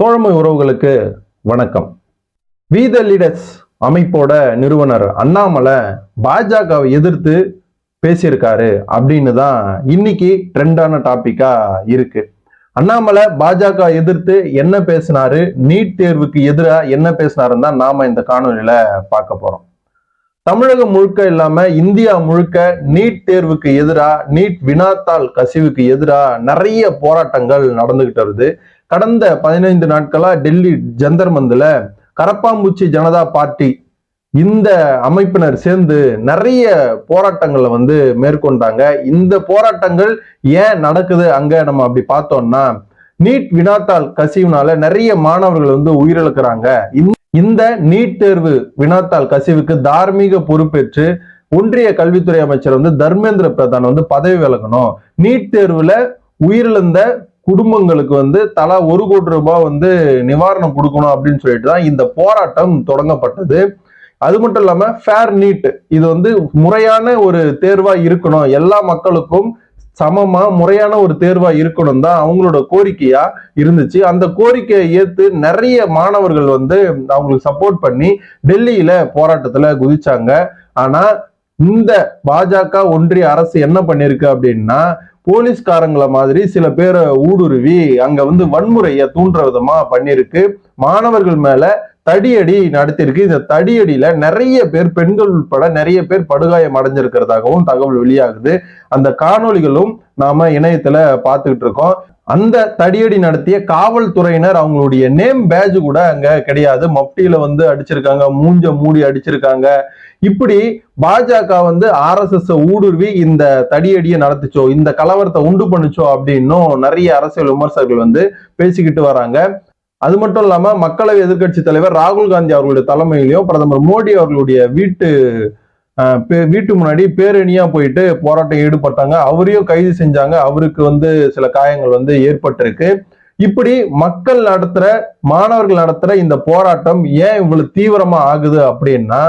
தோழமை உறவுகளுக்கு வணக்கம். வி த லீடர்ஸ் அமைப்போட நிறுவனர் அண்ணாமலை பாஜகவை எதிர்த்து பேசியிருக்காரு அப்படின்னு தான் இன்னைக்கு ட்ரெண்டான டாபிக்கா இருக்கு. அண்ணாமலை பாஜக எதிர்த்து என்ன பேசினாரு, நீட் தேர்வுக்கு எதிராக என்ன பேசினாருன்னு தான் நாம இந்த காணொலியில பார்க்க போறோம். தமிழகம் முழுக்க இல்லாம இந்தியா முழுக்க நீட் தேர்வுக்கு எதிராக, நீட் வினாத்தாள் கசிவுக்கு எதிராக நிறைய போராட்டங்கள் நடந்துகிட்டு வருது. கடந்த 15 நாட்களா டெல்லி ஜந்தர் மந்தில கரப்பாம்பூச்சி ஜனதா பார்ட்டி இந்த அமைப்பினர் சேர்ந்து நிறைய போராட்டங்களை மேற்கொண்டாங்க. இந்த போராட்டங்கள் ஏன் நடக்குது அங்க நம்ம அப்படி பார்த்தோம்னா, நீட் வினாத்தாள் கசிவுனால நிறைய மாணவர்கள் உயிரிழக்கிறாங்க. இந்த நீட் தேர்வு வினாத்தாள் கசிவுக்கு தார்மீக பொறுப்பேற்று ஒன்றிய கல்வித்துறை அமைச்சர் தர்மேந்திர பிரதான் பதவி விலகணும். நீட் தேர்வுல உயிரிழந்த குடும்பங்களுக்கு தலா 1 கோடி ரூபாய் நிவாரணம் கொடுக்கணும் அப்படின்னு சொல்லிட்டு தான் இந்த போராட்டம் தொடங்கப்பட்டது. அது மட்டும் இல்லாம ஃபேர் நீட், இது முறையான ஒரு தேர்வா இருக்கணும், எல்லா மக்களுக்கும் சமமா முறையான ஒரு தேர்வா இருக்கணும் தான் அவங்களோட கோரிக்கையா இருந்துச்சு. அந்த கோரிக்கையை ஏத்து நிறைய மாணவர்கள் அவங்களுக்கு சப்போர்ட் பண்ணி டெல்லியில போராட்டத்துல குதிச்சாங்க. ஆனா இந்த பாஜக ஒன்றிய அரசு என்ன பண்ணிருக்கு அப்படின்னா, போலீஸ்காரங்களை மாதிரி சில பேரை ஊடுருவி அங்க வன்முறையை தூண்டுற விதமா பண்ணிருக்கு. மாணவர்கள் மேல தடியடி நடத்திருக்கு. இந்த தடியடியில நிறைய பேர், பெண்கள் உட்பட நிறைய பேர் படுகாயம் அடைஞ்சிருக்கிறதாகவும் தகவல் வெளியாகுது. அந்த காணொளிகளும் நாம இணையத்துல பார்த்துக்கிட்டு இருக்கோம். அந்த தடியடி நடத்திய காவல்துறையினர் அவங்களுடைய நேம் பேட்ஜ் கூட அங்க கிடையாது. மப்டியில அடிச்சிருக்காங்க, மூஞ்ச மூடி அடிச்சிருக்காங்க. இப்படி பாஜக RSS ஊடுருவி இந்த தடியடியை நடத்துச்சோ, இந்த கலவரத்தை உண்டு பண்ணுச்சோ அப்படின்னும் நிறைய அரசியல் விமர்சகர்கள் பேசிக்கிட்டு வராங்க. அது மட்டும் இல்லாம மக்களவை எதிர்கட்சி தலைவர் ராகுல் காந்தி அவர்களுடைய தலைமையிலையும் பிரதமர் மோடி அவர்களுடைய வீட்டு முன்னாடி பேரணியா போயிட்டு போராட்டம் ஈடுபட்டாங்க. அவரையும் கைது செஞ்சாங்க. அவருக்கு சில காயங்கள் ஏற்பட்டிருக்கு. இப்படி மக்கள் நடத்துற, மாணவர்கள் நடத்துற இந்த போராட்டம் ஏன் இவ்வளவு தீவிரமா ஆகுது அப்படின்னா,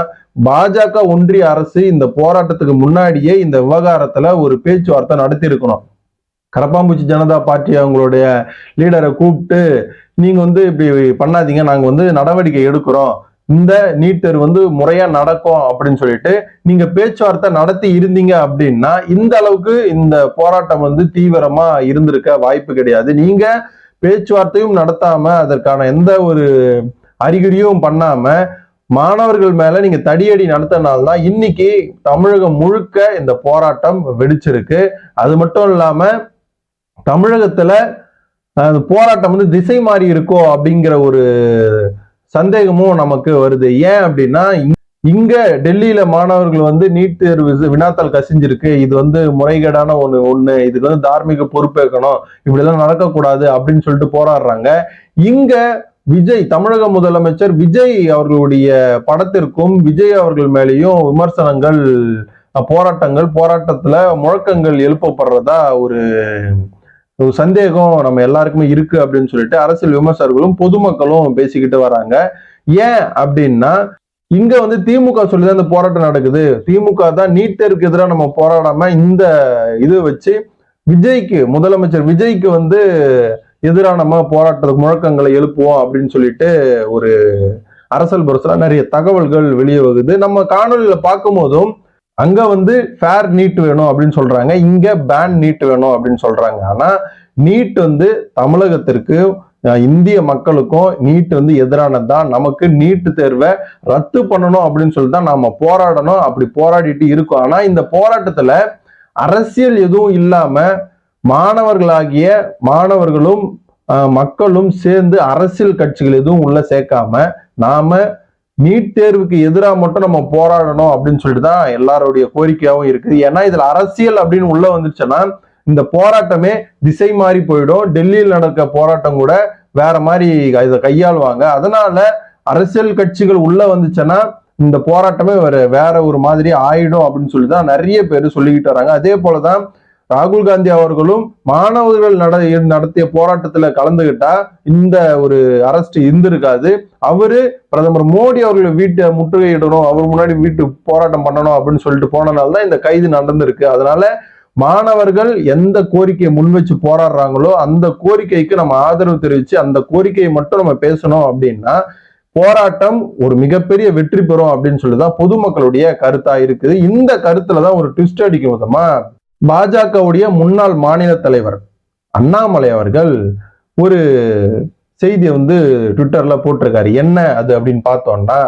பாஜக ஒன்றிய அரசு இந்த போராட்டத்துக்கு முன்னாடியே இந்த விவகாரத்துல ஒரு பேச்சுவார்த்தை நடத்தி இருக்கணும். கரப்பாம்பூச்சி ஜனதா பார்ட்டி அவங்களுடைய லீடரை கூப்பிட்டு, நீங்க இப்படி பண்ணாதீங்க, நாங்க நடவடிக்கை எடுக்கிறோம், இந்த நீட் தேர்வு முறையா நடக்கும் அப்படின்னு சொல்லிட்டு நீங்க பேச்சுவார்த்தை நடத்தி இருந்தீங்க அப்படின்னா இந்த அளவுக்கு இந்த போராட்டம் தீவிரமா இருந்திருக்க வாய்ப்பு கிடையாது. நீங்க பேச்சுவார்த்தையும் நடத்தாம, அதற்கான எந்த ஒரு அறிகுறியும் பண்ணாம மாணவர்கள் மேல நீங்க தடியடி நடத்தினால்தான் இன்னைக்கு தமிழகம் முழுக்க இந்த போராட்டம் வெடிச்சிருக்கு. அது மட்டும் இல்லாம தமிழகத்துல போராட்டம் திசை மாறி இருக்கோ அப்படிங்கிற ஒரு சந்தேகமும் நமக்கு வருது. ஏன் அப்படின்னா, இங்க டெல்லியில மாணவர்கள் நீட் தேர்வு வினாத்தாள் கசிஞ்சிருக்கு, இது முறைகேடான ஒண்ணு, இதுக்கு தார்மீக பொறுப்பேற்கணும், இப்படி எல்லாம் நடக்கக்கூடாது அப்படின்னு சொல்லிட்டு போராடுறாங்க. இங்க விஜய், தமிழக முதலமைச்சர் விஜய் அவர்களுடைய படத்திற்கும் விஜய் அவர்கள் மேலேயும் விமர்சனங்கள், போராட்டத்துல முழக்கங்கள் எழுப்பப்படுறதா ஒரு சந்தேகம் நம்ம எல்லாருக்குமே இருக்கு அப்படின்னு சொல்லிட்டு அரசியல் விமர்சகர்களும் பொதுமக்களும் பேசிக்கிட்டு வராங்க. ஏன் அப்படின்னா, இங்க திமுக சொல்லிதான் இந்த போராட்டம் நடக்குது. திமுக தான் நீட் தேர்வுக்கு எதிராக நம்ம போராடாம இந்த இது வச்சு விஜய்க்கு, முதலமைச்சர் விஜய்க்கு எதிராக நம்ம போராட்டத்துக்கு முழக்கங்களை எழுப்புவோம் அப்படின்னு சொல்லிட்டு ஒரு அரசியல் புரட்சில நிறைய தகவல்கள் வெளியே வருது. நம்ம காணொலியில பார்க்கும் போதும் அங்க ஃபேர் நீட் வேணும் அப்படின்னு சொல்றாங்க, இங்க பேன் நீட் வேணும் அப்படின்னு சொல்றாங்க. ஆனா நீட் தமிழகத்திற்கு, இந்திய மக்களுக்கும் நீட் எதிரானதுதான். நமக்கு நீட் தேர்வை ரத்து பண்ணணும் அப்படின்னு சொல்லிட்டு தான் நாம போராடணும். அப்படி போராடிட்டு இருக்கோம். ஆனா இந்த போராட்டத்துல அரசியல் எதுவும் இல்லாம மாணவர்களாகிய மாணவர்களும் மக்களும் சேர்ந்து அரசியல் கட்சிகள் எதுவும் உள்ள சேர்க்காம நாம நீட் தேர்வுக்கு எதிராக மட்டும் நம்ம போராடணும் அப்படின்னு சொல்லிட்டு தான் எல்லாருடைய கோரிக்கையாவும் இருக்குது. ஏன்னா இதுல அரசியல் அப்படின்னு உள்ள வந்துச்சுன்னா இந்த போராட்டமே திசை மாறி போயிடும். டெல்லியில் நடக்க போராட்டம் கூட வேற மாதிரி இதை கையாளுவாங்க. அதனால அரசியல் கட்சிகள் உள்ள வந்துச்சுன்னா இந்த போராட்டமே வேற ஒரு மாதிரி ஆயிடும் அப்படின்னு சொல்லி தான் நிறைய பேர் சொல்லிக்கிட்டு வராங்க. அதே போலதான் ராகுல் காந்தி அவர்களும் மாணவர்கள் நடத்திய போராட்டத்துல கலந்துகிட்டா இந்த ஒரு அரெஸ்ட் இருந்திருக்காது. அவரு பிரதமர் மோடி அவர்கள் வீட்டை முற்றுகையிடணும், அவர் முன்னாடி வீட்டு போராட்டம் பண்ணணும் அப்படின்னு சொல்லிட்டு போனதுனாலதான் இந்த கைது நடந்திருக்கு. அதனால மாணவர்கள் எந்த கோரிக்கையை முன் வச்சு போராடுறாங்களோ அந்த கோரிக்கைக்கு நம்ம ஆதரவு தெரிவிச்சு அந்த கோரிக்கையை மட்டும் நம்ம பேசணும் அப்படின்னா போராட்டம் ஒரு மிகப்பெரிய வெற்றி பெறும் அப்படின்னு சொல்லிதான் பொதுமக்களுடைய கருத்தா இருக்குது. இந்த கருத்துலதான் ஒரு ட்விஸ்ட் அடிக்கும் விதமா பாஜகவுடைய முன்னாள் மாநில தலைவர் அண்ணாமலை அவர்கள் ஒரு செய்தியை ட்விட்டர்ல போட்டிருக்காரு. என்ன அது அப்படின்னு பார்த்தோம்னா,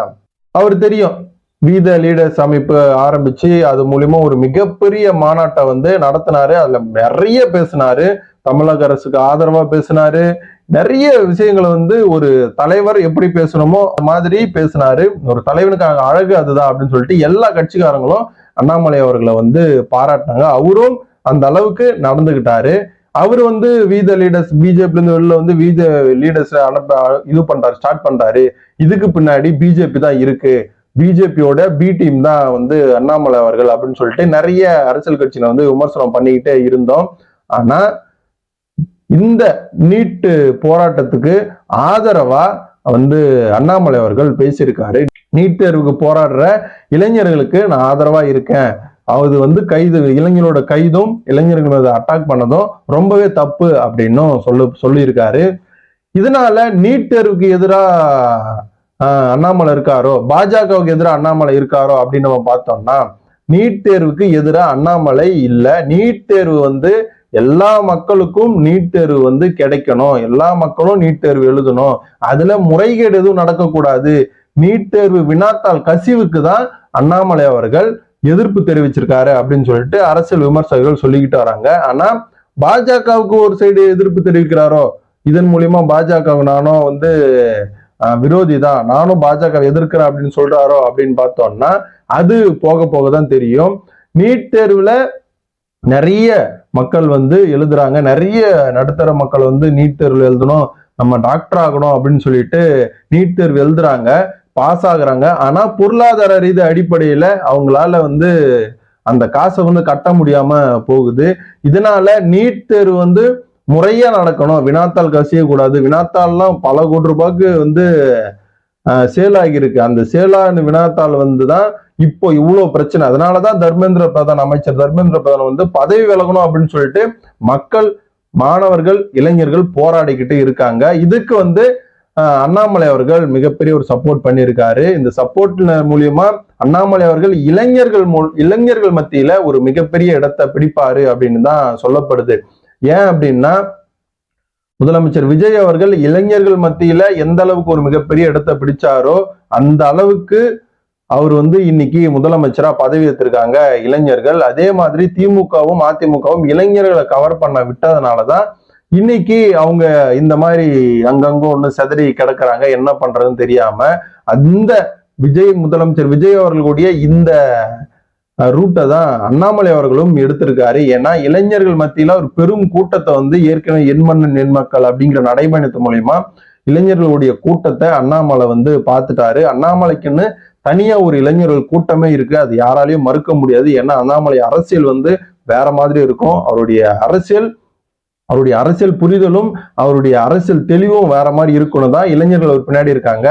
அவர் தெரியும் வீத லீடர்ஸ் அமைப்பு ஆரம்பிச்சு அது மூலியமா ஒரு மிகப்பெரிய மாநாட்டை நடத்தினாரு. அதுல நிறைய பேசினாரு, தமிழக அரசுக்கு ஆதரவா பேசினாரு, நிறைய விஷயங்களை ஒரு தலைவர் எப்படி பேசணுமோ அந்த மாதிரி பேசினாரு. ஒரு தலைவனுக்கான அழகு அதுதான் அப்படின்னு சொல்லிட்டு எல்லா கட்சிக்காரங்களும் அண்ணாமலை அவர்களை பாராட்டினாங்க. அவரும் அந்த அளவுக்கு நடந்துகிட்டாரு. அவர் வீத லீடர்ஸ் பிஜேபி இருந்து வெளில வீத லீடர்ஸ் ஸ்டார்ட் பண்றாரு. இதுக்கு பின்னாடி பிஜேபி தான் இருக்கு, பிஜேபியோட பி டீம் தான் அண்ணாமலை அவர்கள் அப்படின்னு சொல்லிட்டு நிறைய அரசியல் கட்சியில விமர்சனம் பண்ணிக்கிட்டே இருந்தோம். ஆனா இந்த நீட்டு போராட்டத்துக்கு ஆதரவா அண்ணாமலை அவர்கள் பேசியிருக்காரு. நீட் தேர்வுக்கு போராடுற இளைஞர்களுக்கு நான் ஆதரவா இருக்கேன், அது கைது இளைஞரோட கைதும் இளைஞர்கள் அட்டாக் பண்ணதும் ரொம்பவே தப்பு அப்படின்னும் சொல்லியிருக்காரு. இதனால நீட் தேர்வுக்கு எதிராக அண்ணாமலை இருக்காரோ, பாஜகவுக்கு எதிராக அண்ணாமலை இருக்காரோ அப்படின்னு நம்ம பார்த்தோம்னா, நீட் தேர்வுக்கு எதிராக அண்ணாமலை இல்ல. நீட் தேர்வு எல்லா மக்களுக்கும் நீட் தேர்வு கிடைக்கணும், எல்லா மக்களும் நீட் தேர்வு எழுதணும், அதுல முறைகேடு எதுவும் நடக்கக்கூடாது, நீட் தேர்வு வினாத்தாள் கசிவுக்கு தான் அண்ணாமலை அவர்கள் எதிர்ப்பு தெரிவிச்சிருக்காரு அப்படின்னு சொல்லிட்டு அரசியல் விமர்சகர்கள் சொல்லிக்கிட்டு வராங்க. ஆனா பாஜகவுக்கு ஒரு சைடு எதிர்ப்பு தெரிவிக்கிறாரோ, இதன் மூலியமா பாஜக நானும் விரோதி தான், நானும் பாஜக எதிர்க்கிறேன் அப்படின்னு சொல்றாரோ அப்படின்னு பார்த்தோம்னா அது போக போக தான் தெரியும். நீட் தேர்வுல நிறைய மக்கள் எழுதுறாங்க, நிறைய நடுத்தர மக்கள் நீட் தேர்வு எழுதணும், நம்ம டாக்டர் ஆகணும் அப்படின்னு சொல்லிட்டு நீட் தேர்வு எழுதுறாங்க, பாஸ் ஆகுறாங்க. ஆனா பொருளாதார ரீதி அடிப்படையில அவங்களால அந்த காசை கட்ட முடியாம போகுது. இதனால நீட் தேர்வு முறையா நடக்கணும், வினாத்தாள் கசியக்கூடாது. வினாத்தாள்லாம் பல கோடி ரூபாய்க்கு சேல் ஆகியிருக்கு. அந்த சேலான வினாத்தாள் தான் இப்போ இவ்வளவு பிரச்சனை. அதனாலதான் அமைச்சர் தர்மேந்திர பிரதான் பதவி விலகணும் அப்படின்னு சொல்லிட்டு மக்கள், மாணவர்கள், இளைஞர்கள் போராடிக்கிட்டு இருக்காங்க. இதுக்கு அண்ணாமலை அவர்கள் மிகப்பெரிய ஒரு சப்போர்ட் பண்ணியிருக்காரு. இந்த சப்போர்ட் மூலியமா அண்ணாமலை அவர்கள் இளைஞர்கள் மத்தியில ஒரு மிகப்பெரிய இடத்தை பிடிப்பாரு அப்படின்னு தான் சொல்லப்படுது. ஏன் அப்படின்னா முதலமைச்சர் விஜய் அவர்கள் இளைஞர்கள் மத்தியில எந்த அளவுக்கு ஒரு மிகப்பெரிய இடத்தை பிடிச்சாரோ அந்த அளவுக்கு அவர் இன்னைக்கு முதலமைச்சரா பதவி ஏற்றிருக்காங்க இளைஞர்கள். அதே மாதிரி திமுகவும் அதிமுகவும் இளைஞர்களை கவர் பண்ண விட்டதுனாலதான் இன்னைக்கு அவங்க இந்த மாதிரி அங்கங்க ஒண்ணு செதறி கிடக்குறாங்க, என்ன பண்றதுன்னு தெரியாம. அந்த முதலமைச்சர் விஜய் அவர்களுடைய இந்த ரூட்டை தான் அண்ணாமலை அவர்களும் எடுத்திருக்காரு. ஏன்னா இளைஞர்கள் மத்தியில ஒரு பெரும் கூட்டத்தை ஏற்கனவே எண்மண்ணன் எண்மக்கள் அப்படிங்கிற நடைபயணத்து மூலியமா இளைஞர்களுடைய கூட்டத்தை அண்ணாமலை பார்த்துட்டாரு. அண்ணாமலைக்குன்னு தனியா ஒரு இளைஞர்கள் கூட்டமே இருக்கு, அது யாராலையும் மறுக்க முடியாது. ஏன்னா அண்ணாமலை அரசியல் வேற மாதிரி இருக்கும். அவருடைய அரசியல் புரிதலும் அவருடைய அரசியல் தெளிவும் வேற மாதிரி இருக்குன்னு தான் இளைஞர்கள் அவர் பின்னாடி இருக்காங்க.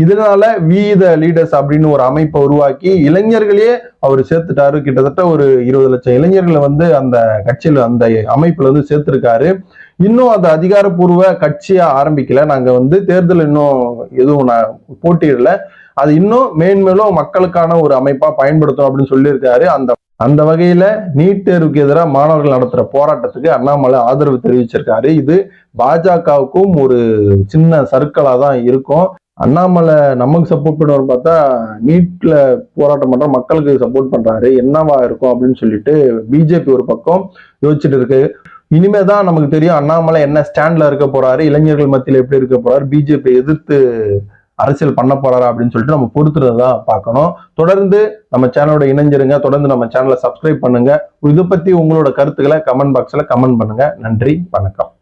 இதனால வீத லீடர்ஸ் அப்படின்னு ஒரு அமைப்பை உருவாக்கி இளைஞர்களே அவர் சேர்த்துட்டாரு. கிட்டத்தட்ட ஒரு 20 லட்சம் இளைஞர்களை அந்த கட்சியில அந்த அமைப்புல சேர்த்திருக்காரு. இன்னும் அந்த அதிகாரப்பூர்வ கட்சியா ஆரம்பிக்கல, நாங்க தேர்தல் இன்னும் எதுவும் போட்டியிடல, அது இன்னும் மேன்மேலும் மக்களுக்கான ஒரு அமைப்பா பயன்படுத்தும் அப்படின்னு சொல்லியிருக்காரு. அந்த வகையில நீட் தேர்வுக்கு எதிராக மாணவர்கள் நடத்துற போராட்டத்துக்கு அண்ணாமலை ஆதரவு தெரிவிச்சிருக்காரு. இது பாஜகவுக்கும் ஒரு சின்ன சர்க்கிளா தான் இருக்கும். அண்ணாமலை நமக்கு சப்போர்ட் பண்ணுவார் பார்த்தா நீட்ல போராட்டம் பண்ற மக்களுக்கு சப்போர்ட் பண்றாரு, என்னவா இருக்கும் அப்படின்னு சொல்லிட்டு பிஜேபி ஒரு பக்கம் யோசிச்சுட்டு இருக்கு. இனிமேதான் நமக்கு தெரியும் அண்ணாமலை என்ன ஸ்டாண்ட்ல இருக்க போறாரு, இளைஞர்கள் மத்தியில எப்படி இருக்க போறாரு, பிஜேபி எதிர்த்து அரசியல் பண்ண போறாரா அப்படின்னு சொல்லிட்டு நம்ம பொறுத்துறதுதான் பார்க்கணும். தொடர்ந்து நம்ம சேனலோட இணைஞ்சிருங்க, தொடர்ந்து நம்ம சேனலை சப்ஸ்கிரைப் பண்ணுங்க. இதை பத்தி உங்களோட கருத்துக்களை கமெண்ட் பாக்ஸ்ல கமெண்ட் பண்ணுங்க. நன்றி, வணக்கம்.